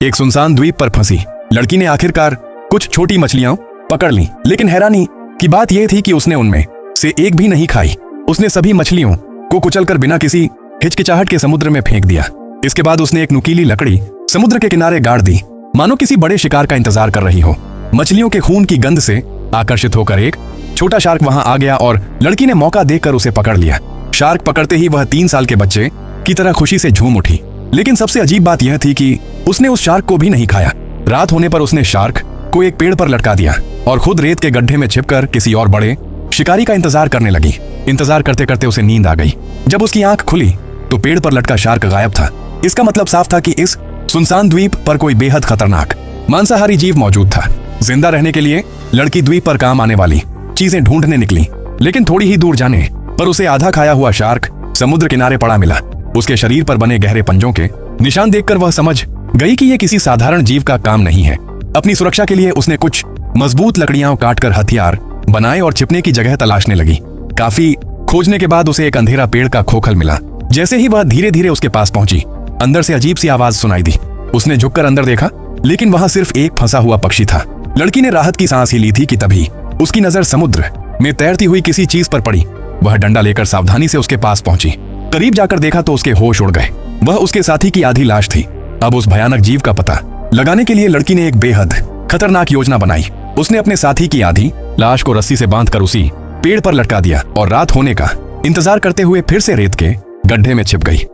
एक सुनसान द्वीप पर फंसी लड़की ने आखिरकार कुछ छोटी मछलियां पकड़ ली, लेकिन हैरानी की बात यह थी कि उसने उनमें से एक भी नहीं खाई। उसने सभी मछलियों को कुचलकर बिना किसी हिचकिचाहट के समुद्र में फेंक दिया। इसके बाद उसने एक नुकीली लकड़ी समुद्र के किनारे गाड़ दी, मानो किसी बड़े शिकार का इंतजार कर रही हो। मछलियों के खून की गंध से आकर्षित होकर एक छोटा शार्क वहां आ गया और लड़की ने मौका देखकर उसे पकड़ लिया। शार्क पकड़ते ही वह 3 साल के बच्चे की तरह खुशी से झूम उठी। लेकिन सबसे अजीब बात यह थी कि उसने उस शार्क को भी नहीं खाया। रात होने पर उसने शार्क को एक पेड़ पर लटका दिया और खुद रेत के गड्ढे में छिपकर किसी और बड़े शिकारी का इंतजार करने लगी। इंतजार करते करते उसे नींद आ गई। जब उसकी आंख खुली तो पेड़ पर लटका शार्क गायब था। इसका मतलब साफ था कि इस सुनसान द्वीप पर कोई बेहद खतरनाक मांसाहारी जीव मौजूद था। जिंदा रहने के लिए लड़की द्वीप पर काम आने वाली चीजें ढूंढने निकली, लेकिन थोड़ी ही दूर जाने पर उसे आधा खाया हुआ शार्क समुद्र किनारे पड़ा मिला। उसके शरीर पर बने गहरे पंजों के निशान देखकर वह समझ गई कि यह किसी साधारण जीव का काम नहीं है। अपनी सुरक्षा के लिए उसने कुछ मजबूत लकड़ियां काटकर हथियार बनाए और छिपने की जगह तलाशने लगी। काफी खोजने के बाद उसे एक अंधेरा पेड़ का खोखल मिला। जैसे ही वह धीरे धीरे उसके पास पहुंची, अंदर से अजीब सी आवाज सुनाई दी। उसने झुककर अंदर देखा, लेकिन वहां सिर्फ एक फंसा हुआ पक्षी था। लड़की ने राहत की सांस ही ली थी कि तभी उसकी नजर समुद्र में तैरती हुई किसी चीज पर पड़ी। वह डंडा लेकर सावधानी से उसके पास पहुंची। करीब जाकर देखा तो उसके होश उड़ गए। वह उसके साथी की आधी लाश थी। अब उस भयानक जीव का पता लगाने के लिए लड़की ने एक बेहद खतरनाक योजना बनाई। उसने अपने साथी की आधी लाश को रस्सी से बांधकर उसी पेड़ पर लटका दिया और रात होने का इंतजार करते हुए फिर से रेत के गड्ढे में छिप गई।